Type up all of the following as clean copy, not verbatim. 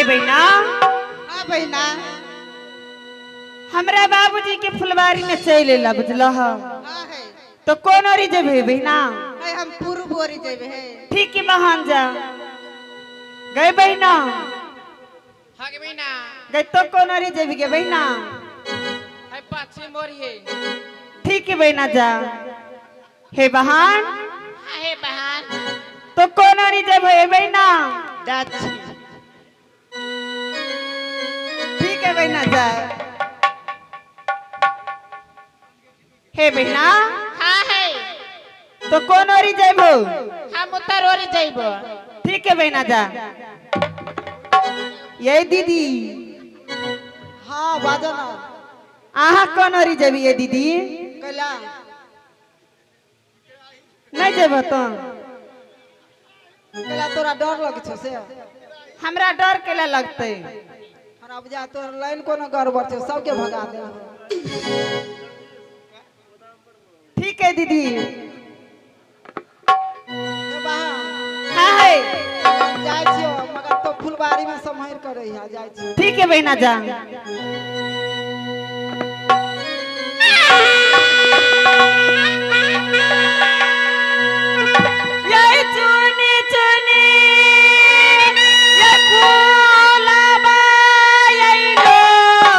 हे बहना। हाँ बहना। हमरा बाबूजी के फुलवारी में चल एला बुझल। हाँ है। तो कौन ओरी जेबे बहना? है हम पूर्व ओरी जेबे है। ठीक है बहन जा। गए बहना। हाँ के बहना। गए तो कौन ओरी जेबी के बहना? है पश्चिम ओरी है। ठीक है बहना जा। हे बहन। हाँ है बहन। तो कौन ओरी जेबे बहना? दक्षिण। ठीक है बहना जा। हे बहना। हाँ है। तो कौन ओरी जेबो? हम उत्तर ओरी जाइबो। ठीक है बहना जा। ये दीदी। हाँ बाजो ना। आहा कौन ओरी जेबी ये दीदी? कला। नहीं जेबो तो? कला तोरा डर लगे छो से? हमरा डर केला लगते? और अब जा तोर लाइन कोनो गड़बड़ छो सबके भगा दे। ठीक है दीदी। ए बहन। हाँ है। जाय छियो मगर तो फुलबारी में सम्हार करे है जाय छियो। ठीक है बहना जा। ये चुनी चुनी ये फूलबा ये लोरबा।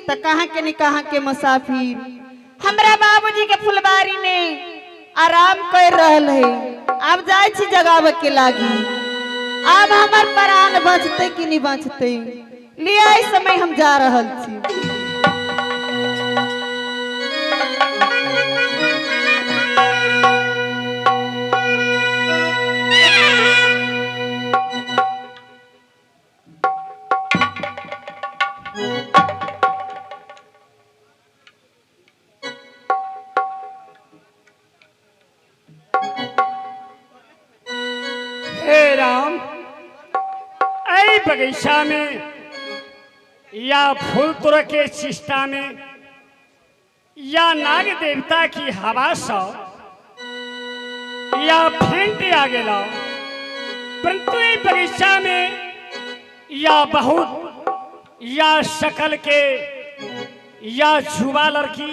तो कहाँ के नहीं कहाँ के मुसाफिर हमरा बाबूजी के फुलबारी में आराम कर रहल है। अब जाय छी जगावे के लागी। अब हमर प्राण बचते कि नहीं बचते लिया इस समय हम जा रहल छी। हे राम, ऐ बगीचा में या फूल तुर के चिष्टा में या नाग देवता की हवा से या फेंट आ गया, परंतु ये बगीचा में या बहुत या शकल के या जुवा लड़की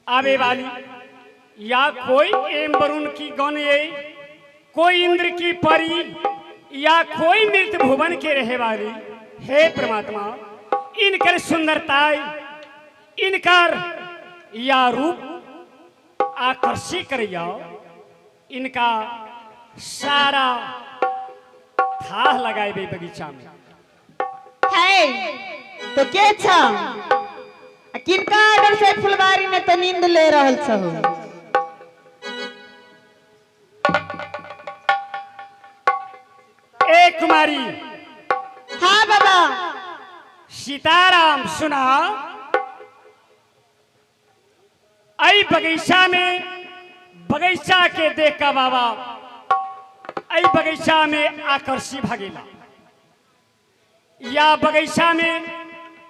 आवे वाली या कोई एम वरुण की गण ये कोई इंद्र की परी या कोई मृत भुवन के रहे वाली, हे परमात्मा इनकर सुंदरताई इनकर या रूप आकर्षित कर जाओ, इनका सारा थाह लगाए बे बगीचा में है तो के छा किनका आर्डर से फुलवारी ने तो नींद ले रहल छहो। ए कुमारी। हाँ बाबा। सीताराम सुना, आई बगीचा में बगीचा के देख का बाबा आई बगीचा में आकर्षित भगेला या बगीचा में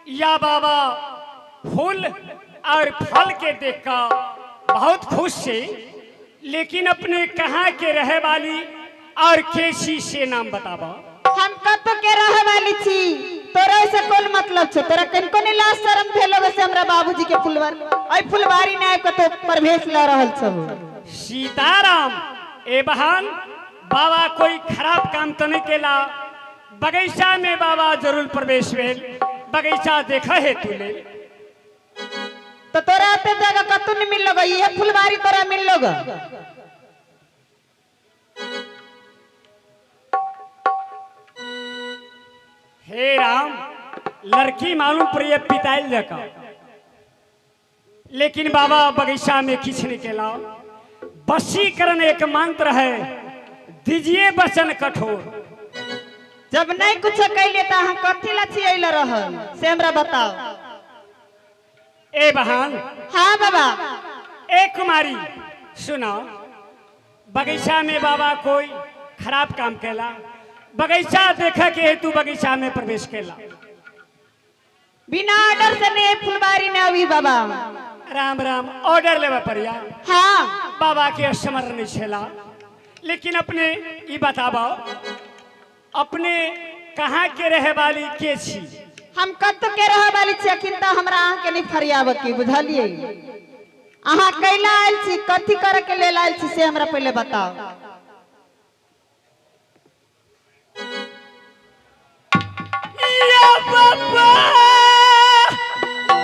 या बाबा फूल और फल के देख का बहुत खुश से, लेकिन अपने कहाँ के रहे वाली और कैसी से नाम बताबा। हम कब के रहे वाली छी, तोरा से कौन मतलब छो, तोरा कनको ने लाज शर्म भेलो से हमरा बाबूजी के फुलवारी ने आके तो प्रवेश ला रहल छो। सीताराम ए बहन बाबा कोई खराब काम तो नहीं केला, बगीचा में बाबा जरूर प्रवेश भेल, बगीचा देखा है तूने तो तोरा पे जगह कतु नहीं मिल लोगा, ये फुलवारी तोरा मिल लोगा। हे राम लड़की मालूम पर ये पिताइल जका, लेकिन बाबा बगीचा में किछ नहीं केला। वशीकरण एक मंत्र है, दीजिए वचन कठोर। जब नहीं कुछ कैले तो हम कथी ला छियैला रहल से हमरा बताओ। ए बहन। हाँ बाबा। ए कुमारी सुनो, बगीचा में बाबा कोई खराब काम केला, बगीचा देखा के हेतु बगीचा में प्रवेश केला, बिना ऑर्डर से नहीं फुलवारी ने अभी बाबा। राम राम ऑर्डर लेवा पड़िया। हाँ बाबा के स्मरण नहीं छेला, लेकिन अपने ये बताबो अपने कहाँ के रहे वाली के छी। हम कत के रहे वाली छी, किंतु हमरा अहाँ के नहीं फरियाब की बुझलिए। अहाँ कैला आयल छी, कथी करे के लेल आयल छी से हमरा पहले बताओ। या बाबा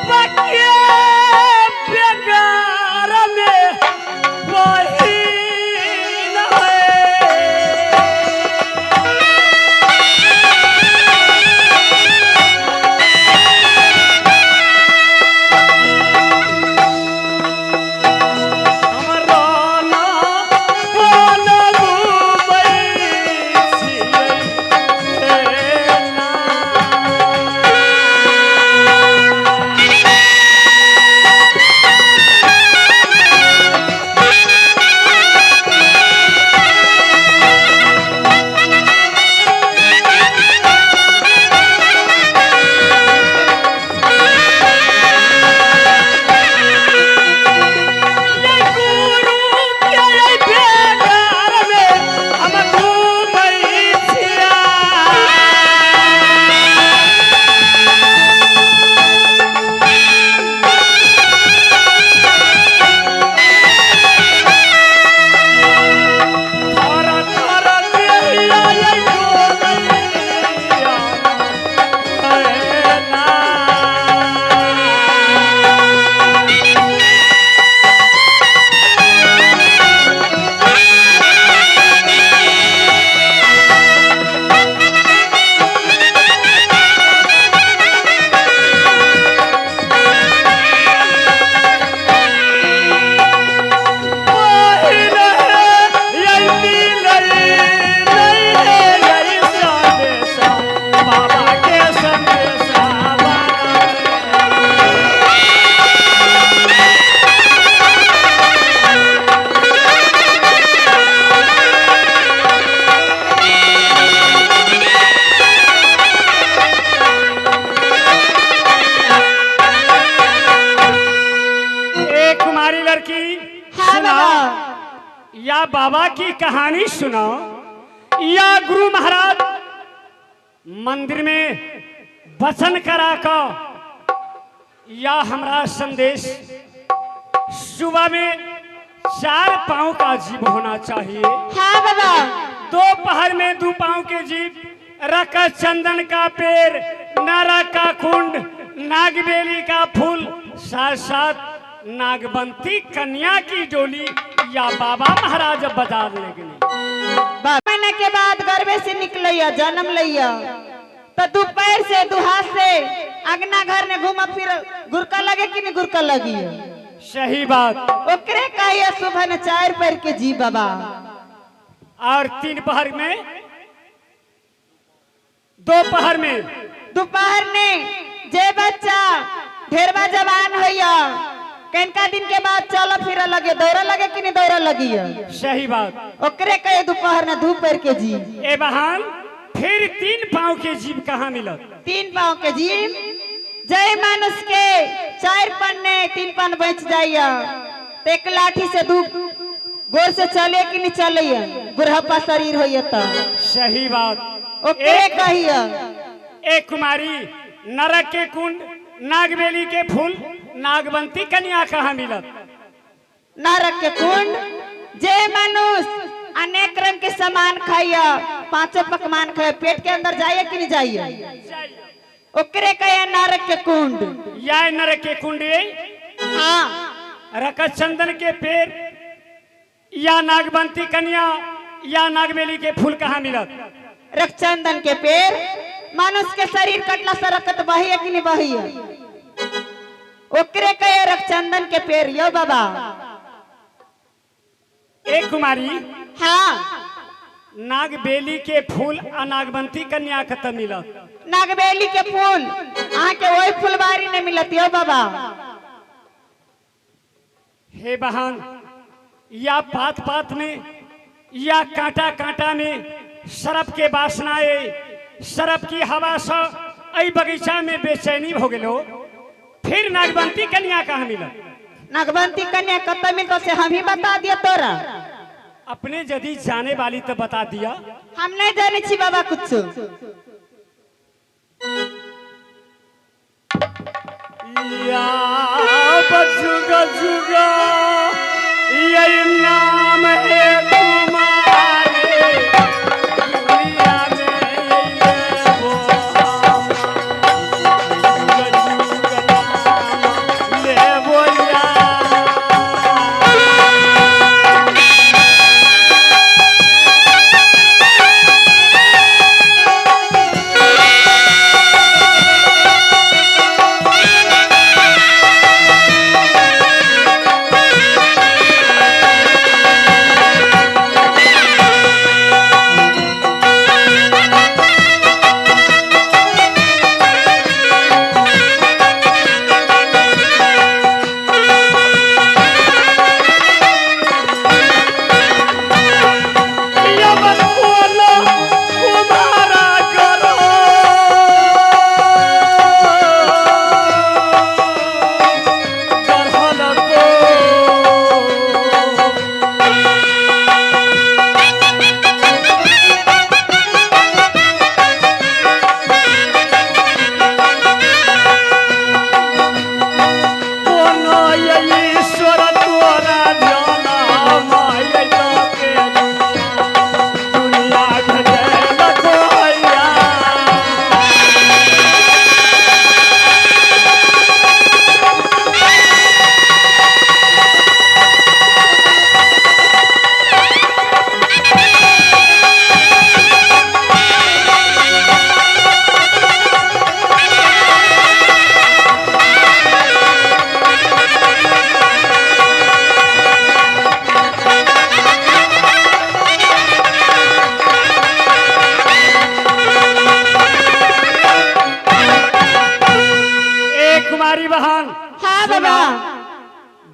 बके बेगार में वही बाबा की कहानी सुनो या गुरु महाराज मंदिर में वचन करा कर या हमारा संदेश सुबह में 4 पाँव का जीव होना चाहिए। हाँ बाबा। दोपहर में 2 पाँव के जीव, रख चंदन का पेड़, नरक का कुंड, नागबेली का फूल, साथ साथ नागबंती कन्या की डोली या बाबा महाराज बाजार लेगनी। महीने के बाद गर्भे से निकलैया जन्म लैया तो दोपहर से दुहास से अगना घर में घूमा फिर गुरका लगे कि नहीं गुरका लगी। सही बात। ओकरे कहिए सुबह में 4 पैर के जी बाबा और 3 पहर में दोपहर में जे बच्चा ढेरवा जवान होया कनका दिन के बाद चलो फिर लगे दौरा लगे कि नहीं दौरा लगी है। सही बात। ओकरे कहे दोपहर में 2 पैर के जी। ए बहान फिर 3 पाँव के जीव कहाँ मिलत? 3 पाँव के जीव जय मानुष के 4 पन्ने 3 पन बच जाइया तो एक लाठी से 2 गोर से चले कि नहीं चले बुढ़ापा शरीर होइए तो। सही बात। ओकरे कहिए एक कुमारी नरक के कुंड, नागबेली के फूल, नागबंती कन्या कहाँ मिलत? नरक के कुंड जे मनुष्य अनेक रंग के सामान खाइया 5 पकवान खाए पेट के अंदर जाइए कि नहीं जाइए ओकरे कहे नरक के कुंड। या नरक के कुंड हाँ। रख चंदन के पेड़ या नागबंती कन्या या नागबेली के फूल कहाँ मिलत? रक्षांदन के पेड़ मानुष के शरीर कटला से रखत बही कि नहीं बही ओकरे कहे रक्षांदन के पेड़ यो बाबा। एक कुमारी हाँ। नागबेली के फूल और नागबंती कन्या खत्म मिलत? नागबेली के फूल आहाँ के वही फुलवारी ने मिलत यो बाबा। हे बहन या पात पात में या कांटा कांटा में सरप के बासनाए सरप की हवा से आई बगीचा में बेचैनी हो गलो। फिर नागबंती कन्या कहाँ मिला? नागबंती कन्या कत मिलता से हम ही बता दिया तोरा। अपने यदि जाने वाली तो बता दिया। हम नहीं जाने छी बाबा कुछ। या बजुगा जुगा यही नाम है तुम्हारे दुनिया में ये वो ले वो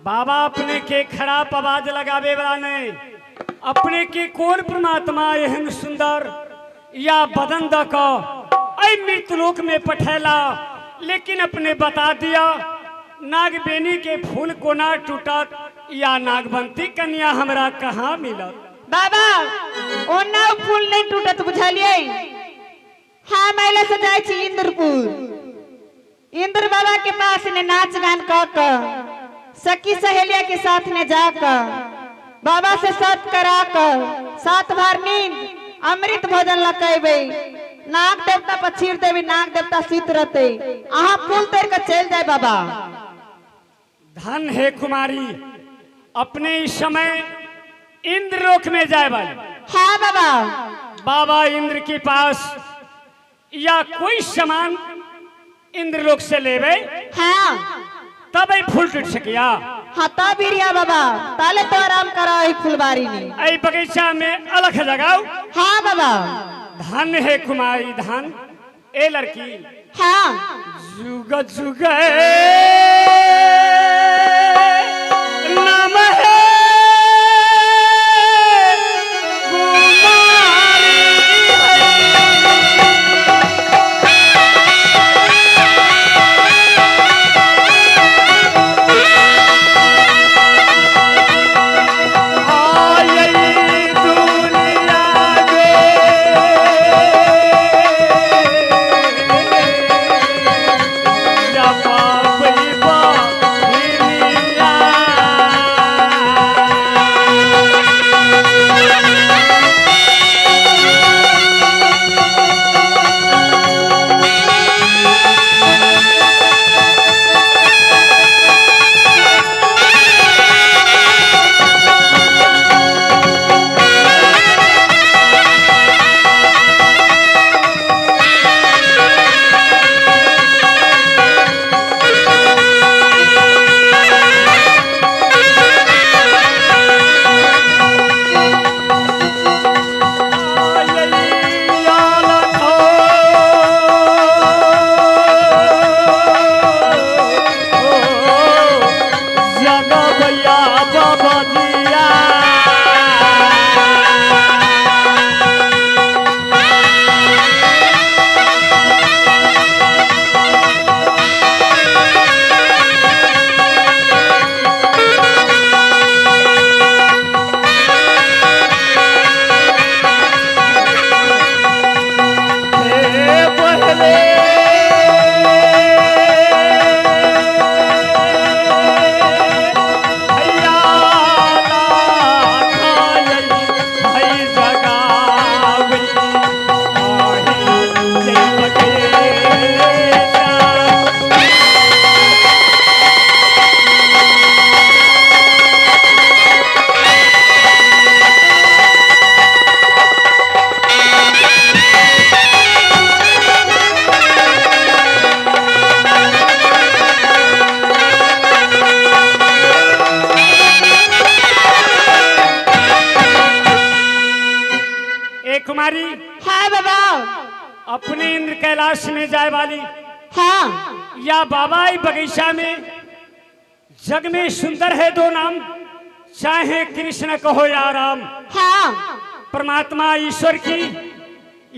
बाबा अपने के खराब आवाज लगावे वाला नहीं, अपने के कौन परमात्मा एहन सुंदर या बदन दक मृतलोक में पठेला, लेकिन अपने बता दिया नागबेनी के फूल कोना टूटत या नागबंती कन्या हमरा कहाँ मिलत। बाबा ओना फूल नहीं टूटत बुझलिए। हाँ मैले से जाय छी इंद्रपुर। इंद्र बाबा के पास ने नाच गान क सखी सहेलिया के साथ ने जाकर बाबा से सत करा कर 7 बार नींद अमृत भोजन लकेबे नाग देवता पर छीर देवी नाग देवता सीत रहते अहाँ फूल तर के चल जाए बाबा। धन है कुमारी अपने इस समय इंद्रलोक में जाए वाली। हाँ बाबा। बाबा इंद्र के पास या कोई सामान इंद्रलोक से लेवे हाँ तब ही फूल टूट सकिया। हाँ तब बिरिया बाबा ताले तो आराम करा फुलबारी में ऐ बगीचा में अलग जगाओ। हाँ बाबा। धन है कुमारी धन। ए लड़की हाँ जुग जुग नाम है कुमारी। हाँ बाबा। अपने इंद्र कैलाश में जाए वाली। हाँ या बाबा बगीचा में जग में सुंदर है 2 नाम चाहे कृष्ण कहो या राम। हाँ परमात्मा ईश्वर की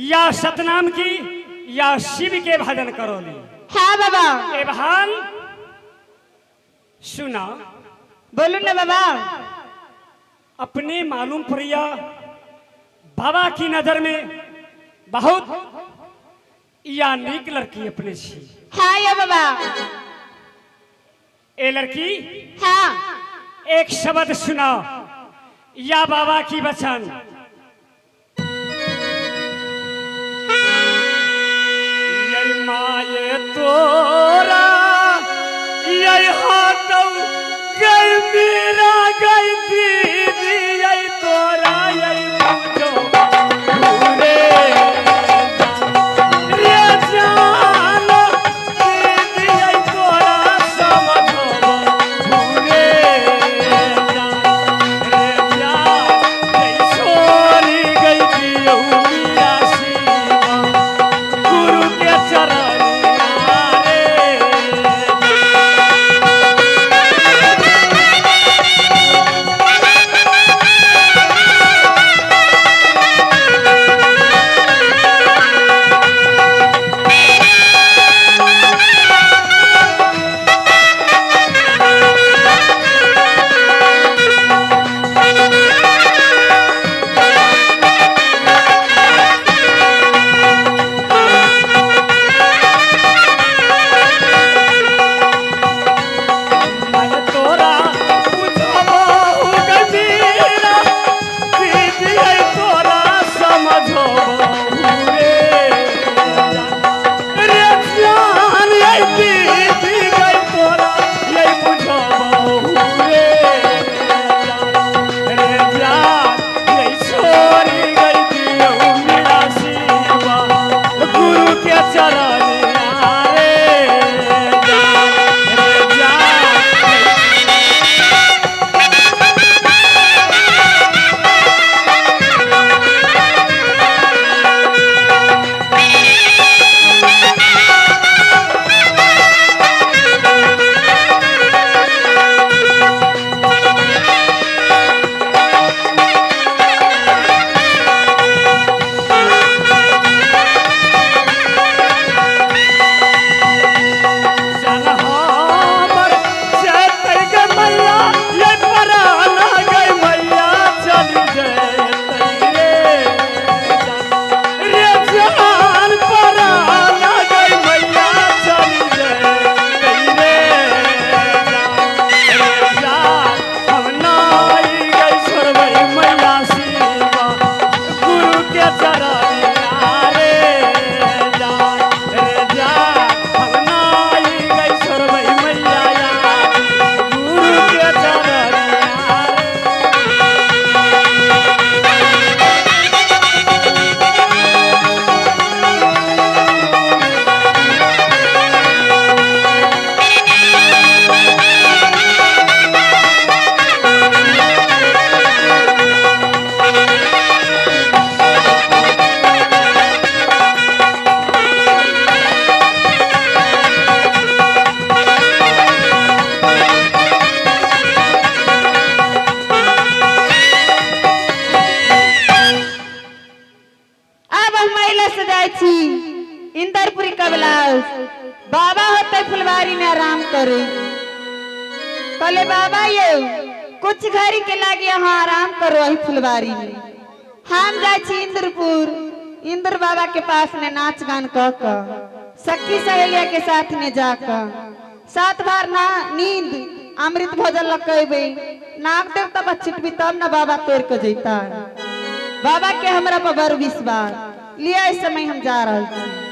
या सतनाम की या शिव के भजन करो ली। हाँ बाबा। ए भान सुना बोलो ना बाबा। अपने मालूम प्रिया बाबा की नजर में बहुत या नीक लड़की अपने छी। हाँ या बाबा। ए लड़की हाँ एक शब्द सुना या बाबा की वचन। ये माये तोरा ये हाथों गई मेरा गई दीदी ये तोरा ये मुझो पूरे रे जानो दीदी ये तोरा समझो पूरे जा रे जा इंद्रपुरी का ब्लाउज बाबा होते फुलवारी में आराम करे। कले बाबा ये कुछ घड़ी के लागे यहाँ आराम करो वही फुलवारी में। हम जाए इंद्रपुर इंद्र बाबा के पास ने नाच गान कह सखी सहेलिया के साथ ने जाकर सात बार ना नींद अमृत भोजन लकेबे नाक देव तब छिटबी तब न बाबा तोड़ के जैता। बाबा के हमरा पर बड़ विश्वास लिया इस समय हम जा रहे हैं।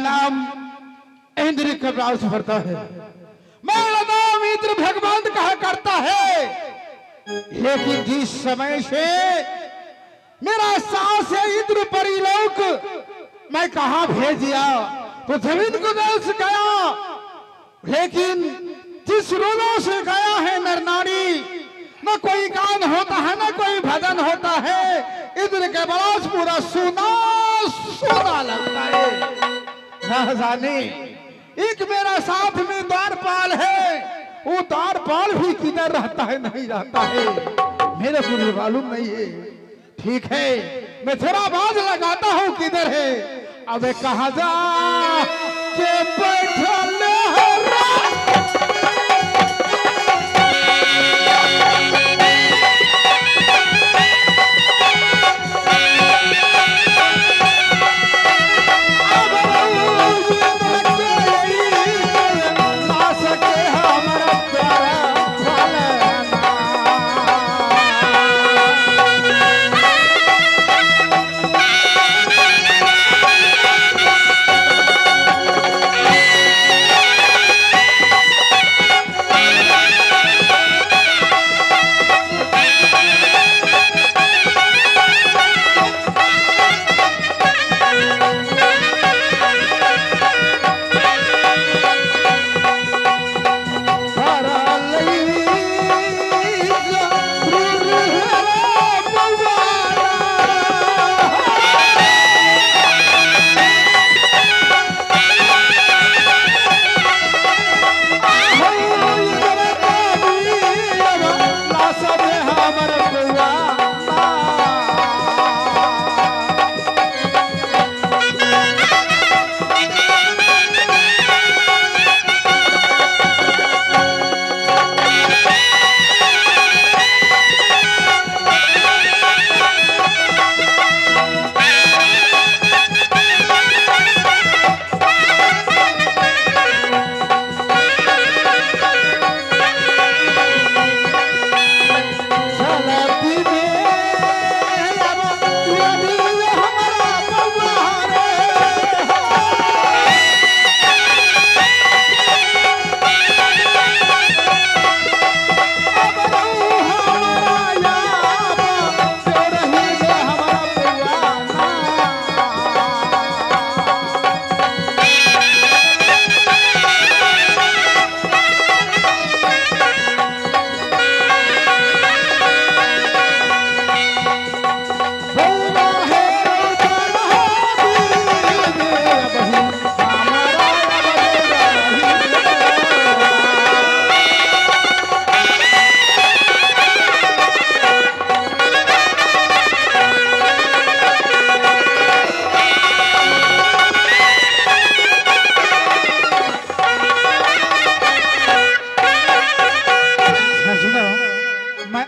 नाम इंद्र का व्यास भरता है, मेरा नाम इंद्र भगवान कहा करता है। लेकिन जिस समय से मेरा सांस है इंद्र परिलोक मैं कहा भेज दिया तो जमीन को दर्श गया। लेकिन जिस रोलों से गया है नर नारी, न कोई गान होता है न कोई भजन होता है। इंद्र के बलास पूरा सोना सोना लगता है। न जाने एक मेरा साथ में द्वारपाल है, वो द्वारपाल भी किधर रहता है नहीं रहता है मेरे को मालूम नहीं है। ठीक है मैं थोड़ा बाज लगाता हूँ किधर है। अब कहा जा के बैठल है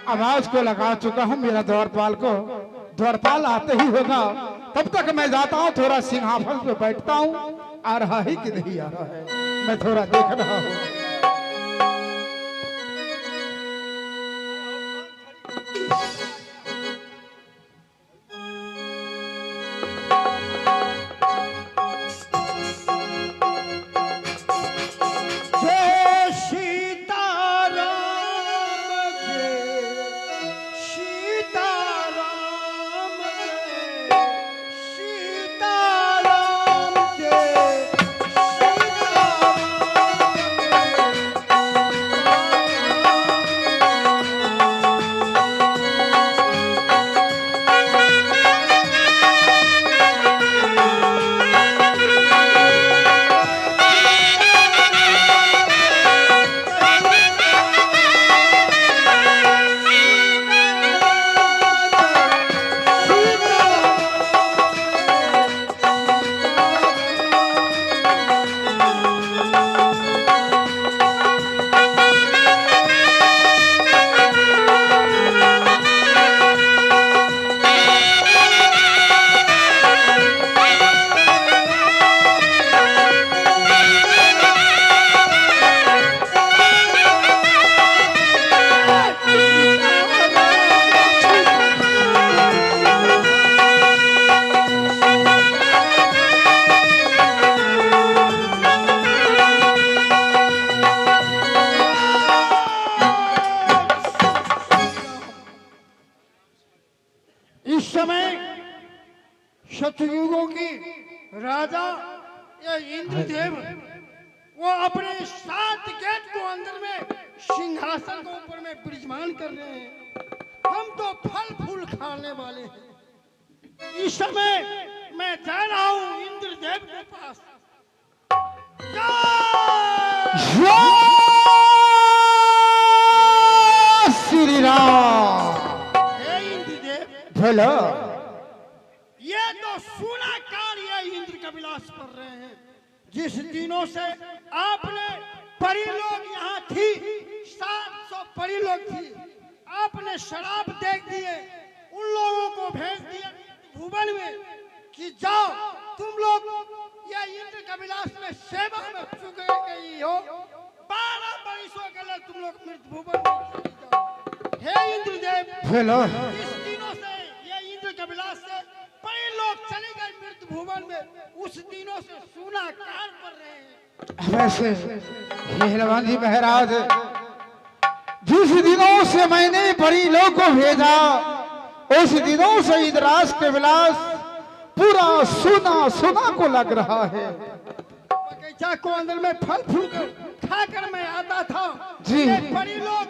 आवाज को लगा चुका हूँ मेरा द्वारपाल को। द्वारपाल आते ही होगा तब तक मैं जाता हूँ थोड़ा सिंहासन पे बैठता हूँ। आ रहा है कि नहीं आ रहा है मैं थोड़ा देख रहा हूँ। इंद्रदेव वो अपने 7 गेट को अंदर में सिंहासन को ऊपर में विराजमान कर रहे हैं। हम तो फल फूल खाने वाले हैं। इस समय मैं जा रहा हूँ इंद्रदेव के पास। श्री राम। हे इंद्रदेव, बोलो। ये तो सुना कार्य इंद्र का विलास कर रहे हैं। जिस दिनों से आपने परी लोग यहाँ थी, 700 परी लोग थी, आपने शराब दे दिए, उन लोगों को भेज दिया भुवन में कि जाओ तुम लोग या इंद्र का विलास में सेवा में चुके गई हो, 12 वर्षों के लिए तुम लोग मृत्यु भुवन में चले जाओ। हे इंद्रदेव, बोलो। इस दिनों से ये इंद्र का विलास से बड़े लोग चले गए मृत्यु भुवन में, उस दिनों से सुना कार कर रहे हैं। वैसे पहलवान जी महाराज, जिस दिनों से मैंने परी लोग को भेजा, उस दिनों से इंद्रास के विलास पूरा सुना सुना को लग रहा है। बगीचा को अंदर में फल फूल खाकर मैं आता था। जी। ये परी लोग